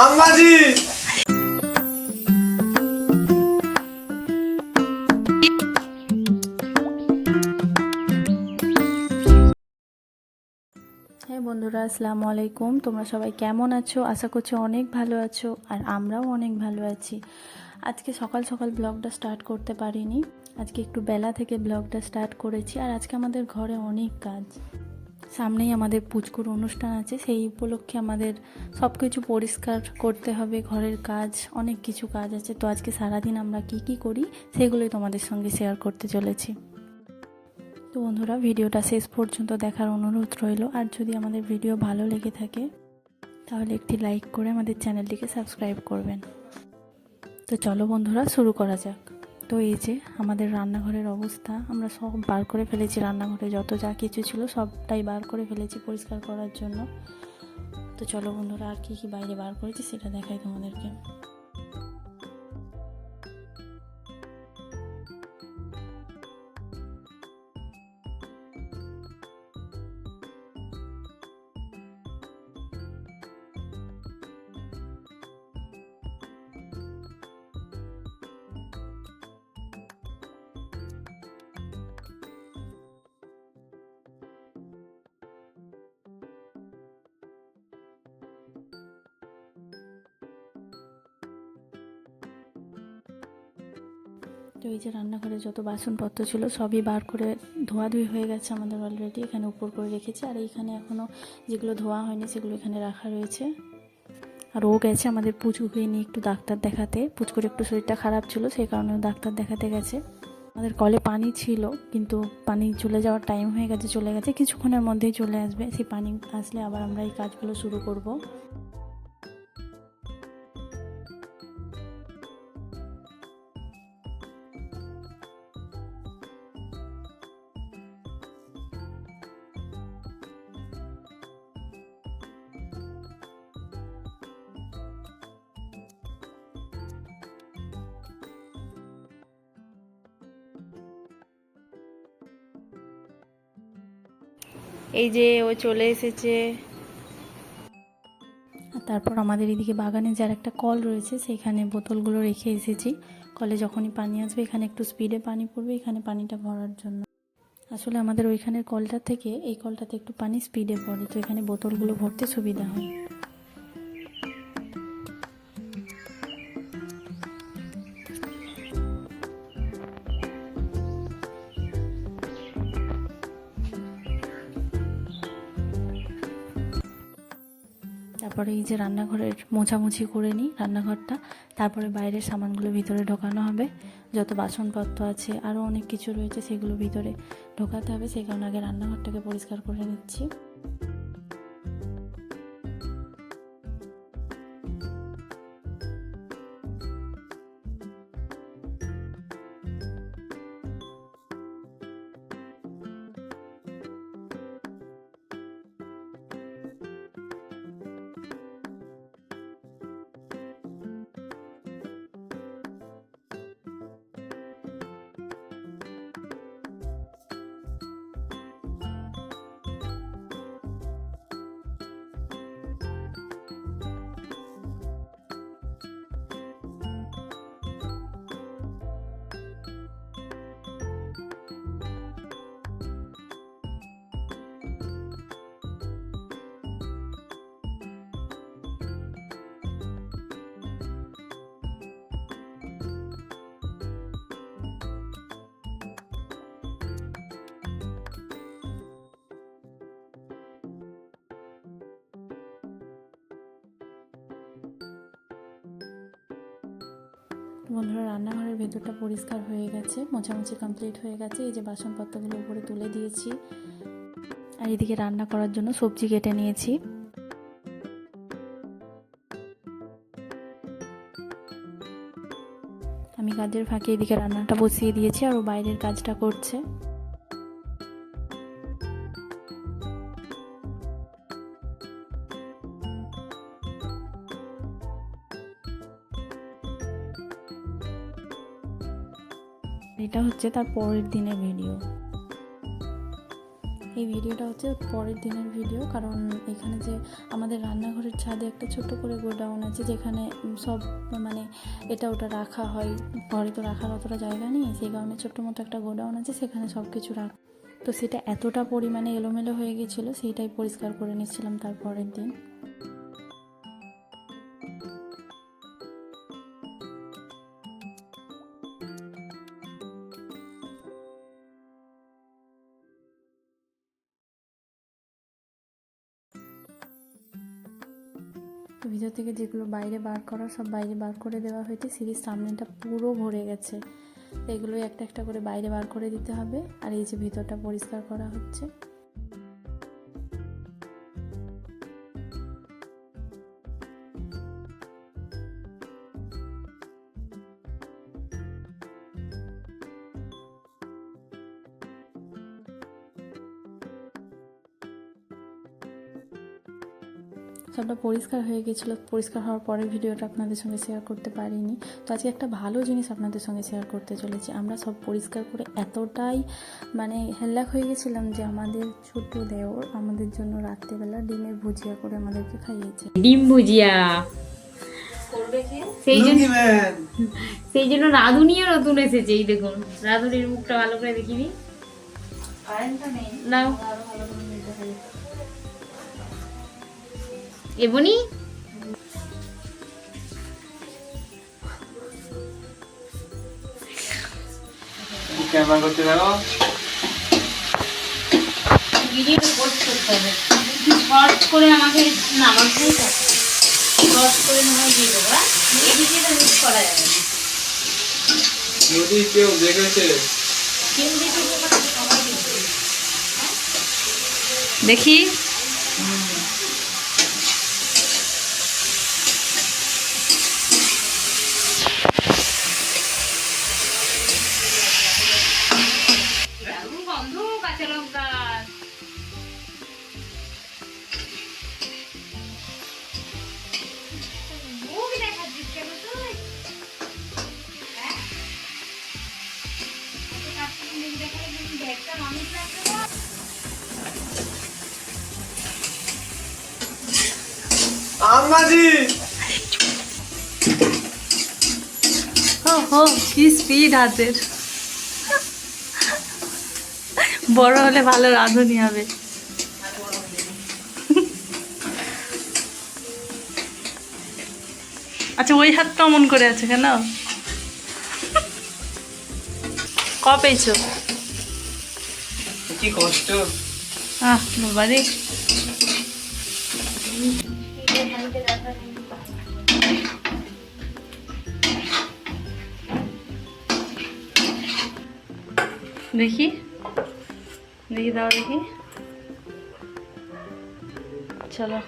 আম্মাজি বন্ধুরা, আসসালামু আলাইকুম। তোমরা সবাই কেমন আছো? আশা করছি অনেক ভালো আছো, আর আমরাও অনেক ভালো আছি। আজকে সকাল সকাল ব্লগটা স্টার্ট করতে পারিনি, আজকে একটু বেলা থেকে ব্লগটা স্টার্ট করেছি। আর আজকে আমাদের ঘরে অনেক কাজ, সামনেই আমাদের পুচকুর অনুষ্ঠান আছে, সেই উপলক্ষে আমাদের সব কিছু পরিষ্কার করতে হবে, ঘরের কাজ, অনেক কিছু কাজ আছে। তো আজকে সারাদিন আমরা কি করি সেগুলোই তোমাদের সঙ্গে শেয়ার করতে চলেছি। তো বন্ধুরা, ভিডিওটা শেষ পর্যন্ত দেখার অনুরোধ রইল। আর যদি আমাদের ভিডিও ভালো লেগে থাকে তাহলে একটি লাইক করে আমাদের চ্যানেলটিকে সাবস্ক্রাইব করবেন। তো চলো বন্ধুরা, শুরু করা যাক। তো এই যে আমাদের রান্নাঘরের অবস্থা, আমরা সব বার করে ফেলেছি, রান্নাঘরে যত যা কিছু ছিল সবটাই বার করে ফেলেছি পরিষ্কার করার জন্য। তো চলো বন্ধুরা, আর কি বাইরে বার করেছি সেটা দেখাই তোমাদেরকে। তো এই যে রান্নাঘরে যত বাসনপত্র ছিল সবই বার করে ধোয়াধুয়ি হয়ে গেছে আমাদের অলরেডি, এখানে উপর করে রেখেছি। আর এইখানে এখনও যেগুলো ধোয়া হয়নি সেগুলো এখানে রাখা রয়েছে। আর ও গেছে আমাদের পুচকুকে নিয়ে একটু ডাক্তার দেখাতে, পুচকুর একটু শরীরটা খারাপ ছিল, সেই কারণে ডাক্তার দেখাতে গেছে। আমাদের কলে পানি ছিল, কিন্তু পানি চলে যাওয়ার টাইম হয়ে গেছে, চলে গেছে, কিছুক্ষণের মধ্যেই চলে আসবে। সেই পানি আসলে আবার আমরা এই কাজগুলো শুরু করব। এই যে ও চলে এসেছে। আর তারপর আমাদের এদিকে বাগানে যার একটা কল রয়েছে সেখানে বোতলগুলো রেখে এসেছি। কলে যখনই পানি আসবে এখানে একটু স্পিডে পানি পড়বে, এখানে পানিটা ভরার জন্য। আসলে আমাদের ওইখানের কলটা থেকে এই কলটাতে একটু পানি স্পিডে পড়ে, তো এখানে বোতলগুলো ভরতে সুবিধা হয়। তারপরে এই যে রান্নাঘরের মোছামুছি করে নিই রান্নাঘরটা, তারপরে বাইরের সামানগুলো ভিতরে ঢোকানো হবে। যত বাসনপত্র আছে আরও অনেক কিছু রয়েছে সেগুলো ভিতরে ঢোকাতে হবে, সেই কারণে আগে রান্নাঘরটাকে পরিষ্কার করে নিচ্ছি। বন্ধুরা, রান্নাঘরের ভেতরটা পরিষ্কার হয়ে গেছে, মোছামুছি কমপ্লিট হয়ে গেছে। এই যে বাসনপত্রগুলো উপরে তুলে দিয়েছি, আর এদিকে রান্না করার জন্য সবজি কেটে নিয়েছি। আমি কাজের ফাঁকে এদিকে রান্নাটা বসিয়ে দিয়েছি, আর ও বাইরের কাজটা করছে। এটা হচ্ছে তার পরের দিনের ভিডিও। এই ভিডিওটা হচ্ছে পরের দিনের ভিডিও, কারণ এখানে যে আমাদের রান্নাঘরের ছাদে একটা ছোট্ট করে গোডাউন আছে, যেখানে সব মানে এটা ওটা রাখা হয়। ঘরে তো রাখার অতটা জায়গা নেই, সেই কারণে ছোট্ট মতো একটা গোডাউন আছে, সেখানে সব কিছু তো সেটা এতটা পরিমাণে এলোমেলো হয়ে গিয়েছিলো, সেইটাই পরিষ্কার করে নিচ্ছিলাম তারপরের দিন। তো ভিতর থেকে যেগুলো বাইরে বার করা সব বাইরে বার করে দেওয়া হয়েছে। সিঁড়ির সামনেটা পুরো ভরে গেছে, তো এগুলো একটা একটা করে বাইরে বার করে দিতে হবে। আর এই যে ভিতরটা পরিষ্কার করা হচ্ছে। সবটা পরিষ্কার হয়ে গেছিলো। পরিষ্কার হওয়ার পরে ভিডিওটা আপনাদের সঙ্গে শেয়ার করতে পারিনি। তো আজকে একটা ভালো জিনিস আপনাদের সঙ্গে শেয়ার করতে চলেছি। আমরা সব পরিষ্কার করে এতটাই মানে হেল্লাক হয়ে গেছিলাম যে আমাদের ছোট দেওর আমাদের জন্য রাত্রেবেলা ডিমের ভুজিয়া করে আমাদেরকে খাইয়েছে। ডিম ভুজিয়া সেই জন্য রাঁধুনিও নতুন এসেছে। এই দেখুন রাঁধুনির মুখটা ভালো করে দেখিনি নাও এবনি ক্যামেরা করতে দেখো ভিডিও পোস্ট করতে হবে। শর্ট করে আমাকে নামাতেই থাকে, শর্ট করে না হয় দিয়ে দেবো। এই ভিডিওটা মিস করা যাবে না। যদি কেউ দেখেছে কেউ দেখেছে মানে সবাই দেখবে। দেখি গন্ধ কাঁচা লঙ্কা দেখাচ্ছিস কেন তুই? একটা মানুষ লাগবে না। আম্মাজি ও কি স্পিড হাতের! বড় হলে ভালো রাঁধুনি হবে। আচ্ছা, ওই হাতটা অমন করে আছে কেন? ক পেয়েছো? কি কষ্ট। বাবারে, দেখি দেখি দাও দেখি, চলো।